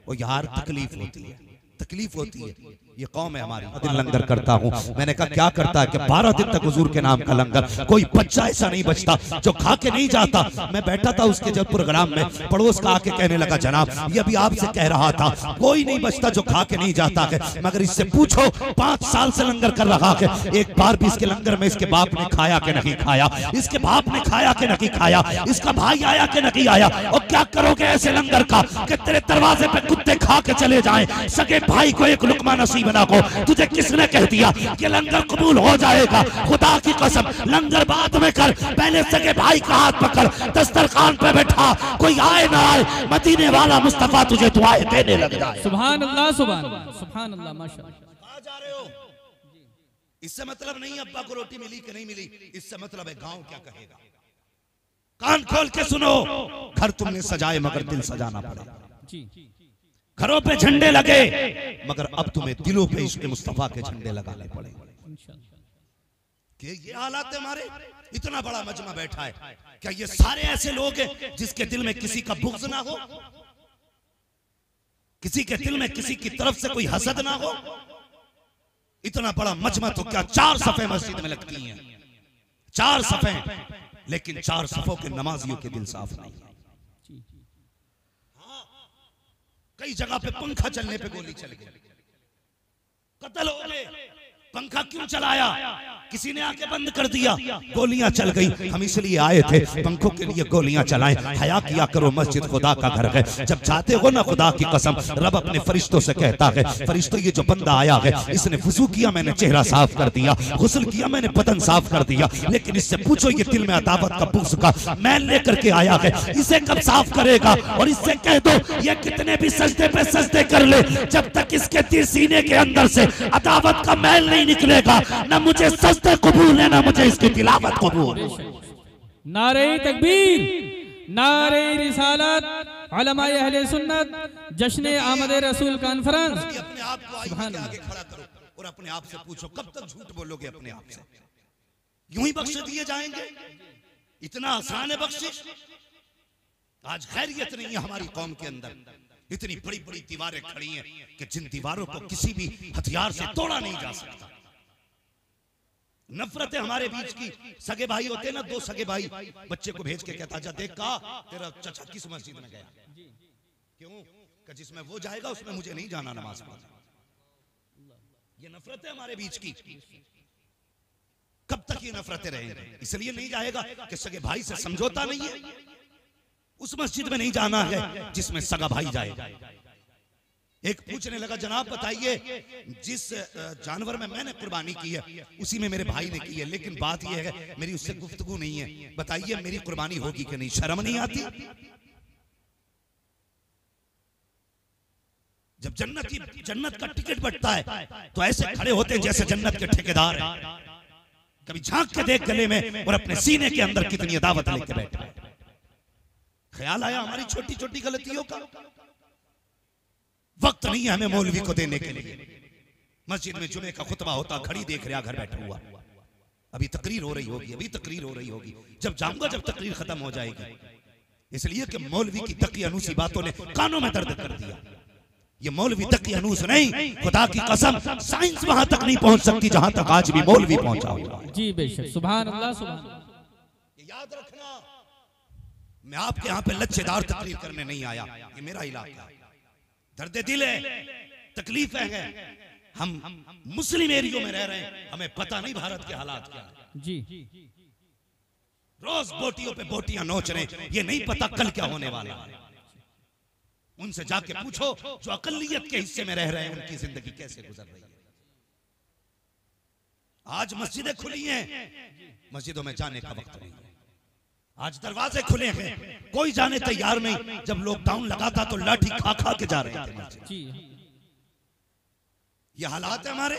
वो यार तकलीफ होती है, तकलीफ होती है। ये कौम है हमारी। दिन लंगर करता हूँ, मैंने कहा क्या करता है कि 12 दिन तक हुजूर के नाम का लंगर, कोई बच्चा ऐसा नहीं बचता जो खा के नहीं जाता। मैं बैठा था उसके जब प्रोग्राम में, पड़ोस का आके कहने लगा जनाब ये अभी आपसे कह रहा था, कोई नहीं बचता जो खा के नहीं जाता है। मगर इससे पूछो 5 साल से लंगर कर रहा है, एक बार भी इसके लंगर में इसके बाप ने खाया कि नहीं खाया, इसके बाप ने खाया कि नहीं खाया, इसका भाई आया कि नहीं आया। और क्या करोगे ऐसे लंगर का कि तेरे दरवाजे पे कुत्ते खा के चले जाएं, सगे भाई को एक लुकमा नसीब ना को। तुझे किसने कह दिया कि लंगर कबूल हो जाएगा? खुदा की कसम लंगर बाद में कर, पहले सगे भाई का हाथ पकड़, दस्तरखान पे बैठा, कोई आए ना आए, मदीने वाला मुस्तफा तुझे दुआएं देने लग जाए। सुभान अल्लाह, सुभान अल्लाह, सुभान अल्लाह, माशाअल्लाह। कहां जा रहे हो? इससे मतलब नहीं अब्बा को रोटी मिली कि नहीं मिली, इससे मतलब है गांव क्या कहेगा। कान खोल के सुनो, घर तुमने सजाए मगर दिल सजाना पड़ेगा। घरों पे झंडे लगे मगर अब तुम्हें दिलों पे इश्क़ मुस्तफा के झंडे लगाने पड़ेंगे। कि ये हालात है हमारे। इतना बड़ा मजमा बैठा है, क्या ये सारे ऐसे लोग हैं जिसके दिल में किसी का बुग़्ज़ ना हो, किसी के दिल में किसी की तरफ से कोई हसद ना हो? इतना बड़ा मजमा तो क्या 4 सफ़े मस्जिद में लगती हैं, 4 सफ़े, लेकिन 4 सफ़ों के नमाजियों के दिल साफ नहीं। कई जगह पे पंखा चलने पे गोली चल गई, कत्ल हो गए। पंखा क्यों चलाया? किसी ने आके बंद कर दिया, गोलियां चल गई। हम इसलिए आए थे पंखों के लिए गोलियां चलाएं। हया किया करो, मस्जिद खुदा का घर है। जब जाते हो ना, खुदा की कसम रब अपने फरिश्तों से कहता है, फरिश्तों ये जो बंदा आया है इसने वुजू किया, मैंने चेहरा साफ कर दिया, गुस्ल किया, मैंने बदन साफ कर दिया, लेकिन इससे पूछो ये दिल में अदावत का बुग़्ज़ का मैल लेकर के आया है, इसे कब साफ करेगा? और इससे कह दो ये कितने भी सजदे पे सजदे कर ले, जब तक इसके दिल सीने के अंदर से अदावत का मैल नहीं निकलेगा, ना मुझे सजदे कबूल है ना मुझे इसकी तिलावत कबूल। नारे तकबीर, नारे रिसालत, उलमाए अहले सुन्नत, जश्न आमद रसूल कॉन्फ्रेंस। अपने आप को आगे खड़ा करो और अपने आप से पूछो कब तक झूठ बोलोगे अपने आप से? यूं ही बख्श दिए जाएंगे? इतना आसान है बख्शिश? आज खैरियत नहीं है हमारी कौम के अंदर। इतनी बड़ी बड़ी दीवारें खड़ी हैं कि जिन दीवारों को किसी भी हथियार से तोड़ा नहीं जा सकता। नफरत है हमारे बीच की। सगे भाई होते ना, 2 सगे भाई, बच्चे को भेज के कहता जा देख का तेरा चचा किस मस्जिद में गया, क्यों? कि जिसमें वो जाएगा उसमें मुझे नहीं जाना नमाज पढ़ने। ये नफरत है हमारे बीच की। कब तक ये नफरतें रहेंगी? इसलिए नहीं जाएगा कि सगे भाई से समझौता नहीं है, उस मस्जिद में नहीं जाना है जिसमें सगा भाई जाएगा। एक पूछने लगा जनाब बताइए जिस जानवर में मैंने कुर्बानी की है उसी में मेरे भाई ने की है, लेकिन बात यह है मेरी उससे गुफ्तगू नहीं है, बताइए मेरी कुर्बानी होगी कि नहीं? शर्म नहीं आती? जब जन्नत का टिकट बंटता है तो ऐसे खड़े होते हैं जैसे जन्नत के ठेकेदार हैं। कभी झांक के देख गले में और अपने सीने के अंदर कितनी दावत लेके बैठे। ख्याल आया हमारी छोटी छोटी गलतियों का? वक्त नहीं है हमें मौलवी को देने के लिए। मस्जिद में जुमे का खुतबा होता, घड़ी देख रहा घर बैठा हुआ, अभी तकरीर हो रही होगी, अभी तकरीर हो रही होगी, जब जाऊंगा जब तकरीर खत्म हो जाएगी। इसलिए कि मौलवी की तकियानूसी बातों ने कानों में दर्द कर दिया। ये मौलवी तकियानूस नहीं, खुदा की कसम साइंस वहां तक नहीं पहुंच सकती जहां तक आज भी मौलवी पहुंचा हुआ। जी बेशक, सुभान अल्लाह, सुभान। याद रखना, मैं आपके यहाँ पे लच्छेदार तकरीर करने नहीं आया, ये मेरा इलाका है, दर्द दिल है, तकलीफ है। हम मुस्लिम एरियो में रह रहे हैं, हमें पता नहीं भारत के हालात क्या है। जी रोज बोटियों पे बोटियां नोच रहे, ये नहीं पता कल क्या होने वाला है। उनसे जाके पूछो जो अकलियत के हिस्से में रह रहे हैं उनकी जिंदगी कैसे गुजर रही है। आज मस्जिदें खुली हैं, मस्जिदों में जाने का वक्त नहीं है। आज दरवाजे खुले हैं, कोई जाने तैयार नहीं। जब लॉकडाउन लगा था तो लाठी खा खा के जा रहे थे। ये हालात है हमारे।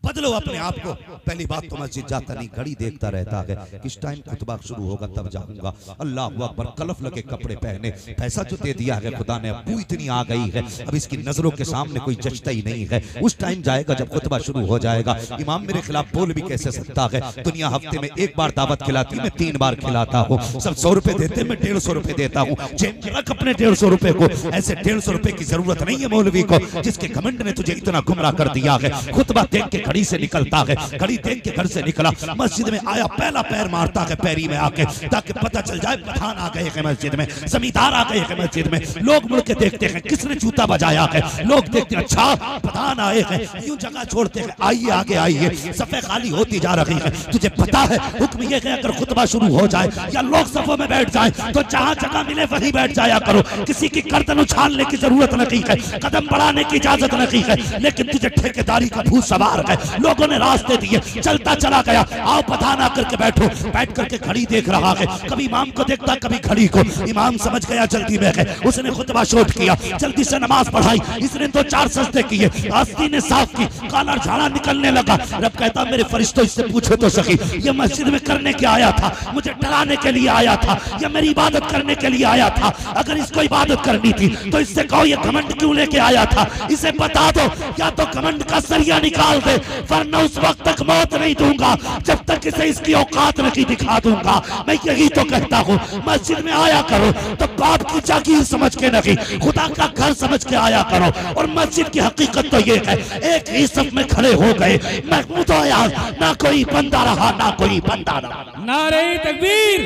बदलो अपने आप को। पहली बात तो मस्जिद जाता नहीं, घड़ी देखता रहता है किस टाइम खुतबा शुरू होगा तब जाऊंगा। अल्लाह अकबर, कलफ लगे कपड़े पहने, पैसा जो दे दिया है खुदा ने, अबू इतनी आ गई है अब इसकी नजरों के सामने कोई जचता ही नहीं है। उस टाइम जाएगा जब खुतबा शुरू हो जाएगा। इमाम मेरे खिलाफ बोल भी कैसे सकता है? दुनिया हफ्ते में एक बार दावत खिलाती, मैं 3 बार खिलाता हूँ। सब 100 रुपए देते, मैं 150 रुपए देता हूँ। जेब में रख अपने 150 रुपए को। ऐसे 150 रुपए की जरूरत नहीं है मौलवी को जिसके घमंड ने तुझे इतना गुमराह कर दिया है। खुतबा देख के घड़ी से निकलता है, घड़ी देख के घर से निकला, मस्जिद में आया, पहला पैर मारता है पैरी में आके, ताकि पता चल जाए पठान आ गए हैं मस्जिद में, जमींदार आ गए हैं मस्जिद में। लोग मुड़ के देखते हैं किसने जूता बजाया है, लोग देखते हैं अच्छा पठान आए हैं, यूं जगह छोड़ते हैं, आइए आगे आइए। सफे खाली होती जा रही है। तुझे पता है हुक्म ये है अगर खुतबा शुरू हो जाए या लोग सफों में बैठ जाए तो जहां जगह मिले वहीं बैठ जाया करो। किसी की गर्दन उछालने की जरूरत नहीं है, कदम बढ़ाने की इजाजत नहीं है। लेकिन तुझे ठेकेदारी का भूत सवार है। लोगों ने रास्ते दिए, चलता चला गया। आओ पठान आकर के बैठो। बैठ करके घड़ी देख रहा है, कभी इमाम को देखता कभी घड़ी को। इमाम समझ गया जल्दी में है, उसने खुतबा शोट किया, जल्दी से नमाज पढ़ाई। इसने 2-4 सजदे किए, आस्तीन ने साफ की, काला झाड़ा निकलने लगा। रब कहता मेरे फरिश्तों इससे पूछो तो सही, ये मस्जिद में करने के आया था, मुझे डराने के लिए आया था या मेरी इबादत करने के लिए आया था? अगर इसको इबादत करनी थी तो इससे कहो ये घमंड क्यों लेके आया था? इसे बता दो या तो घमंड का सरिया निकाल दे, वरना उस वक्त तक मौत नहीं दूंगा जब तक इसे इसकी औकात नहीं दिखा दूंगा। मैं यही तो कहता हूँ मस्जिद में आया करो तो बाप की जागीर समझ के नहीं, खुदा का घर समझ के आया करो। और मस्जिद की हकीकत तो ये है, एक ही सफ में खड़े हो गए, महमूद आयाज, ना कोई बंदा रहा ना कोई बंदा रहा। नारे तकबीर,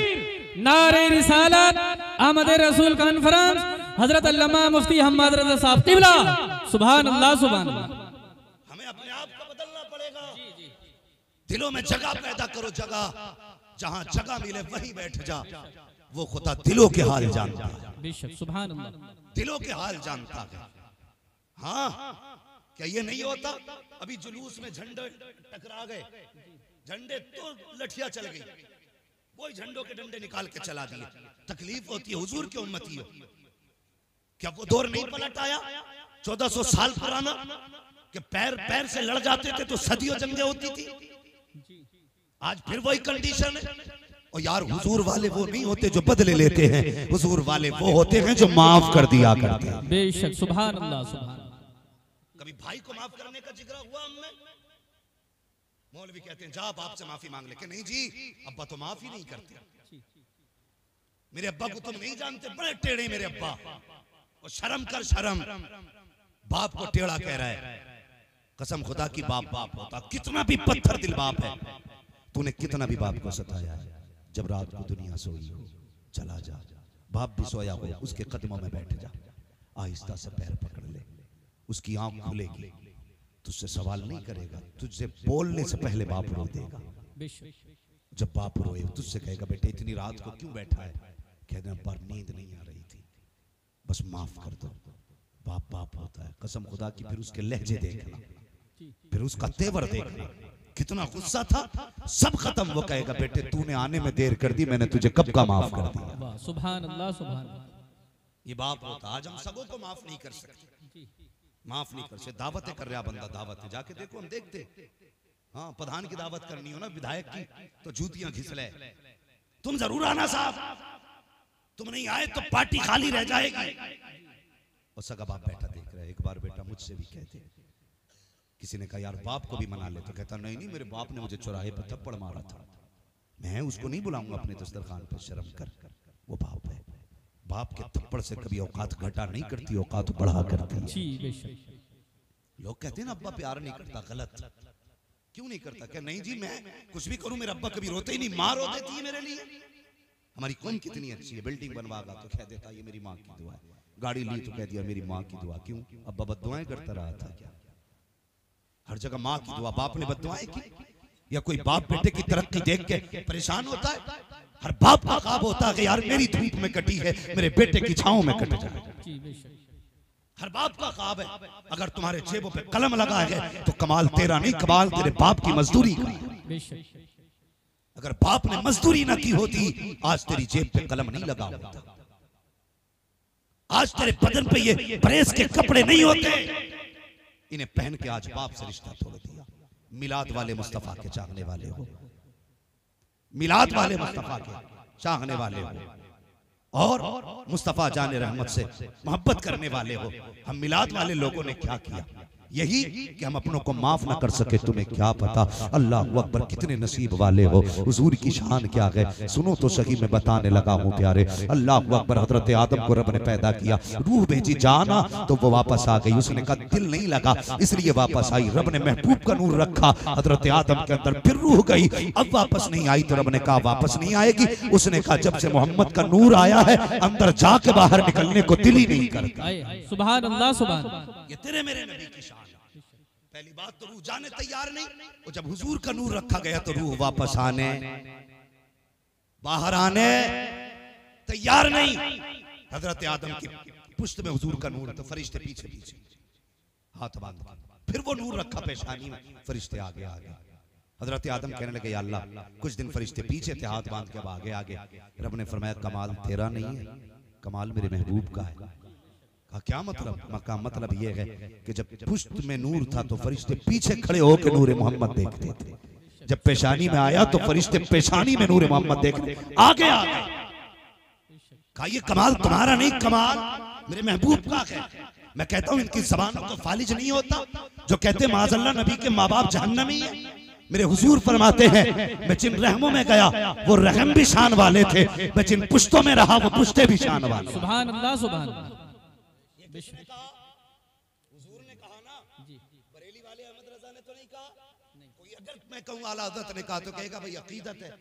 नारे रिसालत, अहमद रसूल कॉन्फ्रेंस, हजरत अल्लामा मुफ्ती हम्मद रज़ा साहब क़िबला। सुभान अल्लाह, सुभान अल्लाह। हमें अपने आप को बदलना पड़ेगा। दिलों में जगह पैदा करो, जगह जहां जगह मिले वहीं बैठ जा। वो खुदा दिलों के हाल जानता है, बेशक। सुभान अल्लाह, दिलों के हाल जानता है। हाँ, क्या ये नहीं होता? अभी जुलूस में झंडे टकरा गए, झंडे तो लठिया चल गई, वही झंडों के डंडे निकाल के चला दिए। तकलीफ होती है, हुजूर की उम्मती हो। क्या वो दौर नहीं पलट आया 1400 साल पुराना कि पैर पैर से लड़ जाते थे तो सदियों जंगें होती थी? आज फिर वही कंडीशन है। और यार हुजूर वाले वो नहीं होते जो बदले लेते हैं, हुजूर वाले वो होते हैं जो माफ कर दिया करते हैं। बेशक। सुभान अल्लाह, सुभान। कभी भाई को माफ करने का जिक्र हुआ हमने? मौलवी कहते हैं जा बाप से माफी मांग ले, कि नहीं जी अब्बा तो माफी नहीं करते, मेरे अब्बा को तुम नहीं जानते, बड़े टेढ़े मेरे अब्बा। और शर्म कर, शर्म। बाप को टेढ़ा कह रहा है, कसम खुदा की बाप बाप होता। कितना भी पत्थर दिल बाप है, तूने कितना भी बाप को सताया है, जब रात को दुनिया सोई हो चला जा, बाप भी सोया हो उसके कदमों में बैठ जा, आहिस्ता से पैर पकड़ ले, उसकी आंख खुलेगी, तुझसे सवाल नहीं करेगा, तुझसे बोलने से पहले बाप रो देगा। जब बाप रोए तुझसे कहेगा बेटे इतनी रात को क्यों बैठा है? कहना पर नींद नहीं आ रही थी, बस माफ कर दो। बाप बाप होता है, कसम खुदा की। फिर उसके लहजे देखना, फिर उसका तेवर देखना, कितना गुस्सा था सब खत्म। वो कहेगा बेटे तूने आने में देर कर दी, मैंने तुझे कब का माफ कर दिया। सुभान अल्लाह, सुभान। ये बाप होता। आज हम सबों को माफ नहीं कर सकते, माफ नहीं कर सकते। दावतें कर रहा बंदा, दावत है जाके देखो, हम देखते। हाँ, प्रधान की दावत करनी हो ना, विधायक की, तो जूतियां घिसले। तुम जरूर आना साहब, तुम नहीं आए तो पार्टी खाली रह जाएगी। और सगा बाप बैठा देख रहा है। एक बार बेटा मुझसे भी कहते, किसी ने कहा यार बाप को भी मना ले, तो कहता नहीं नहीं मेरे बाप ने मुझे चौराहे पर थप्पड़ मारा था, मैं उसको नहीं बुलाऊंगा अपने दस्तरखान पर, शर्म कर, वो बाप है। बाप के थप्पड़ से कभी औकात घटा नहीं करती, औकात बढ़ा करती है। लोग कहते हैं ना अब्बा प्यार नहीं करता, गलत। क्यों नहीं करता? क्या नहीं जी मैं कुछ भी करूं मेरा अब्बा कभी रोते ही नहीं, माँ रो देती है मेरे लिए। हमारी कौम कितनी अच्छी है, बिल्डिंग बनवागा तो कह देता ये मेरी माँ की दुआ है, गाड़ी ली तो कह दिया मेरी माँ की दुआ। क्यों? अब्बा बद्दुआएं करता रहा था क्या? हर जगह माँ की दुआ। बाप ने बद्दुआएं की? या कोई बाप बेटे की तरक्की देख के परेशान होता है? हर बाप का ख्वाब होता है कि यार मेरी धूप में कटी है, मेरे बेटे की छांव में कट जाए। हर बाप का ख्वाब है। अगर तुम्हारे जेबों पे कलम लगा है तो कमाल तेरा नहीं, कमाल तेरे बाप की मजदूरी का। अगर बाप ने मजदूरी ना की होती आज तेरी जेब पे कलम नहीं लगा होता, आज तेरे बदन पे ये प्रेस के कपड़े नहीं होते। इन्हें पहन के आज बाप से रिश्ता तोड़ दिया। मिलाद वाले मुस्तफा के चाहने वाले हो, मिलाद वाले मुस्तफा के चाहने वाले हो, और मुस्तफा जाने रहमत से मोहब्बत करने वाले हो। हम मिलाद वाले लोगों ने क्या किया? यही कि हम अपनों को माफ ना कर सके, तुम्हें क्या पता। अल्लाह अकबर, कितने नसीब वाले हो। हुजूर की शान क्या है, सुनो तो सही, मैं बताने लगा हूँ प्यारे। अल्लाह अकबर, हजरत आदम को रब ने पैदा किया, रूह भेजी जाना तो वो वापस आ गई। उसने कहा दिल नहीं लगा इसलिए वापस आई। रब ने महबूब का नूर रखा हजरत आदम के अंदर, फिर रूह गई, अब वापस नहीं आई। तो रब ने कहा वापस नहीं आएगी। उसने कहा जब से मोहम्मद का नूर आया है, अंदर जाके बाहर निकलने को दिल ही नहीं करता। सुभान अल्लाह, सुभान। ये तेरे मेरे नबी की शान। पहली बात तो रूह जाने तैयार नहीं, और जब हुजूर का नूर रखा गया तो रूह वापस आने, बाहर आने तैयार नहीं। हजरत आदम की पुश्त में हुजूर का नूर, तो फरिश्ते पीछे पीछे हाथ बांध, फिर वो नूर रखा पेशानी में, फरिश्ते आगे आगे। हजरत आदम कहने लगे या अल्लाह, कुछ दिन फरिश्ते पीछे थे, हाथ बांध के अब आगे आगे। रब ने फरमाया कमाल तेरा नहीं है, कमाल मेरे महबूब का है। क्या मतलब? का मतलब ये है कि जब पुश्त में नूर था तो फरिश्ते पीछे खड़े होकर नूर मोहम्मद देखते थे, जब पेशानी में आया तो फरिश्ते पेशानी में नूर मोहम्मद देखते आगे आ गए। कहा ये कमाल तुम्हारा नहीं, कमाल मेरे महबूब का है। मैं कहता हूं इनकी ज़बानों को फालिज नहीं होता जो कहते माज़अल्लाह नबी के माँ बाप जहन्नमी है। मेरे हुजूर फरमाते हैं मैं जिन रहमों में गया वो रहम भी शान वाले थे, मैं जिन पुश्तों में रहा वो पुश्ते भी शान वाले। सुभान अल्लाह, सुभान अल्लाह। हुजूर ने कहा ना, बरेली वाले अहमद रजा ने तो नहीं कहा। कोई अगर मैं कहूँ आला हज़रत ने कहा तो कहेगा भाई अकीदत है,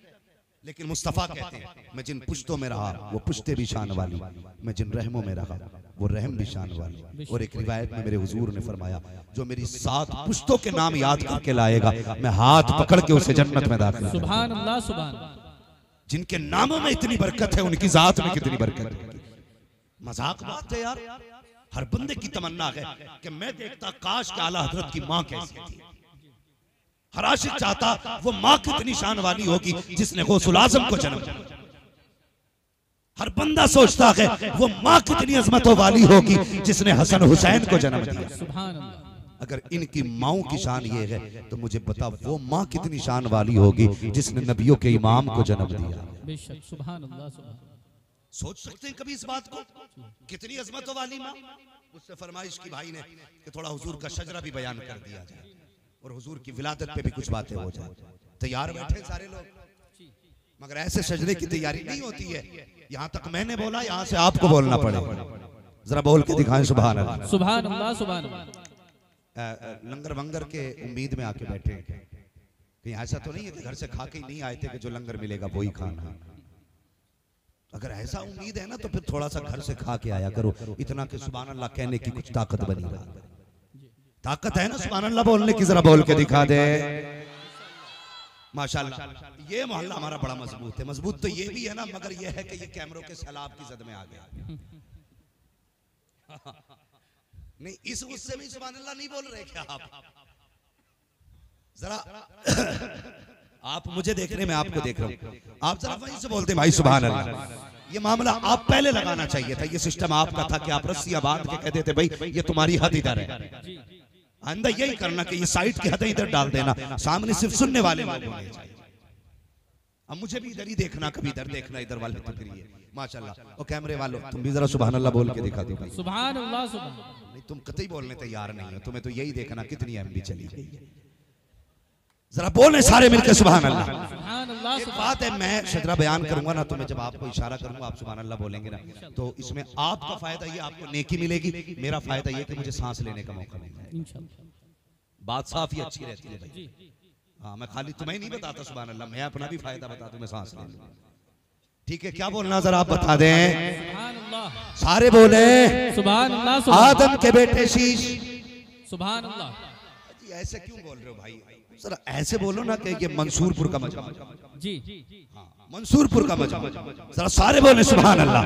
लेकिन मुस्तफ़ा कहते हैं मैं जिन पुश्तों में रहा वो पुश्ते भी शान वाली, मैं जिन रहमों में रहा वो रहम भी शान वाली। और एक रिवायत में मेरे हुजूर ने फरमाया जो मेरी 7 पुश्तों के नाम याद करके लाएगा मैं हाथ पकड़ के उसे जन्नत में दाखिल। सुभान अल्लाह, सुभान। जिनके नामों में इतनी बरकत है उनकी जात में कितनी बरकत है। मजाक बात है यार। हर बंदे की तमन्ना है कि मैं देखता काश के आला हजरत की माँ कैसी थी। हर आशिक चाहता वो माँ कितनी शान वाली होगी जिसने गौसुल आज़म को जन्म दिया। हर बंदा सोचता है वो माँ कितनी अजमतों वाली होगी जिसने हसन हुसैन को जन्म दिया। सुभान अल्लाह। अगर इनकी माओं की शान ये है तो मुझे बता वो माँ कितनी शान वाली होगी जिसने नबियों के इमाम को जन्म दिया। बेशक, सुभान अल्लाह, सुभान। सोच सकते हैं कभी इस बात को, कितनी अजमतों वाली माँ। उससे फरमाइश की भाई ने कि थोड़ा हुजूर का शजरा भी बयान कर दिया जाए और हुजूर की विलादत पे भी कुछ बातें हो जाए। तैयार बैठे सारे लोग, मगर ऐसे शजरे की तैयारी नहीं होती है। यहाँ तक मैंने बोला, यहाँ से आपको बोलना पड़ेगा। जरा बोल के दिखाएं सुभान अल्लाह, सुभान अल्लाह, सुभान अल्लाह। लंगर वंगर के उम्मीद में आके बैठे हैं, कहीं ऐसा तो नहीं है कि घर से खा के ही नहीं आए थे कि जो लंगर मिलेगा वही खाना। अगर ऐसा उम्मीद है ना तो फिर थोड़ा सा घर से खा के आया करो। इतना कि सुभान अल्लाह कहने की कुछ ताकत बनी रहा। ताकत है ना सुभान अल्लाह बोलने की, जरा बोल के दिखा दे। माशाल्लाह ये मोहल्ला हमारा बड़ा मजबूत है। मजबूत तो ये भी है ना, मगर ये है कि ये कैमरों के सैलाब की जद में आ गया। नहीं इस गुस्से में सुभान अल्लाह नहीं बोल रहे क्या आप? जरा आप मुझे देख रहे, मैं आपको देख रहा हूँ। आप जरा वहीं से बोलते भाई सुभान अल्लाह। ये मामला आप पहले लगाना चाहिए था। ये सिस्टम आपका था कि आप रस्सियां बांध के कहते थे भाई ये तुम्हारी हद इधर है। आइंदा यही करना कि ये साइड की हदें इधर डाल देना, सामने सिर्फ सुनने वाले लोग होने चाहिए। अब मुझे भी इधर ही देखना, कभी इधर देखना, इधर वाले तो करिए। माशाल्लाह। और कैमरे वालों तुम भी जरा सुभान अल्लाह बोल के दिखा दो भाई। सुभान अल्लाह, सुभान। नहीं तुम कतई बोलने तैयार नहीं हो, तुम्हें तो यही देखना कितनी एमबी चली गई है। जरा बोले सारे मिलकर सुभान अल्लाह। एक बात है, मैं शजरा बयान करूंगा ना तो मैं जब आपको इशारा करूंगा आप सुभान अल्लाह बोलेंगे ना तो इसमें आपका फायदा ये, आपको नेकी मिलेगी। मेरा फायदा ये कि मुझे सांस लेने का मौका मिलेगा। बात साफ ही अच्छी रहती है भाई। हाँ मैं खाली तुम्हें नहीं बताता सुभान अल्लाह, मैं अपना भी फायदा बता दूं, मैं सांस ले लूं। ठीक है, क्या बोलना जरा आप बता दें। सारे बोले सुभान अल्लाह। आदम के बेटे शीश। सुभान अल्लाह। ऐसे क्यों बोल रहे हो भाई? सर ऐसे बोलो ना कि ये मंसूरपुर का मजमा। जी हाँ मंसूरपुर का मजमा, जरा सारे बोले सुभान अल्लाह।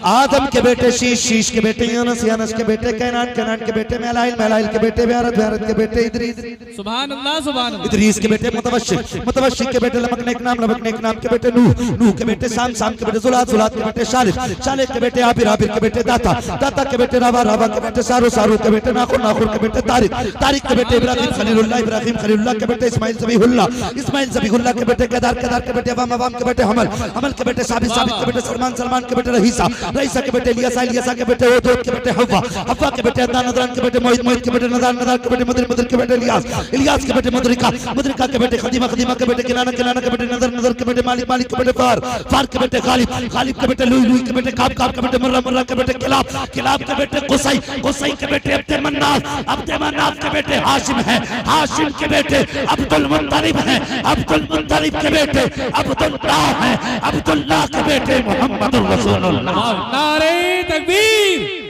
आदम के बेटे शीश, शीश के बेटे यूनुस, यूनुस के बेटे कैनान, कैनान के बेटे मेलाइल, मेलाइल के बेटे ब्यारत, ब्यारत के बेटे इदरीस, सुभान अल्लाह सुभान अल्लाह। इदरीस के बेटे मुतवश्शिक, मुतवश्शिक के बेटे लमकनेक नाम, लमकनेक नाम के बेटे नूह, नूह के बेटे साम, साम के बेटे जुलात, जुलात के बेटे शालिक, शालिक के बेटे आबिर, आबिर के बेटे दाता, दाता के बेटे रावा, रावा के बेटे सारू, सारू के बेटे नाखुर, नाखुर के बेटे तारिक, तारिक के बेटे इब्राहिम खलीलुल्लाह, इब्राहिम खलीलुल्लाह के बेटे इस्माइल ज़बीहुल्लाह, इस्माइल ज़बीहुल्लाह के बेटे केदार, केदार के बेटे अवाम, अवाम के बेटे हमल, हमल के बेटे साबित, साबित के बेटे सलमान, सलमान के बेटे रहीसा, रहीसा के बेटे इलियासा, इलियासा के बेटे ओदोद के बेटे हव्वा, हव्वा के बेटे अदनान, अदनान के बेटे मोहित, मोहित के बेटे नदान, नदान के बेटे मदर, मदर के बेटे इलियास, इलियास के बेटे मदरिका, मदरिका के बेटे खदीमा, खदीमा के बेटे किनाना, किनाना के बेटे नजर, नजर के बेटे मालिक, मालिक के बेटे फार, फार के बेटे गालिब, गालिब के बेटे लुई, लुई के बेटे काब, काब के बेटे मुर्रा, मुर्रा के बेटे किलाब, किलाब के बेटे कुसै, कुसै के बेटे अब्दे मन्नाफ, अब्दे मन्नाफ के बेटे हाशिम है, हाशिम के बेटे अब्दुल मुत्तलिब है, अब्दुल मुत्तलिब के बेटे अब्दुल्लाह है, अब्दुल्लाह के बेटे मोहम्मद रसूलुल्लाह। नारे तकबीर।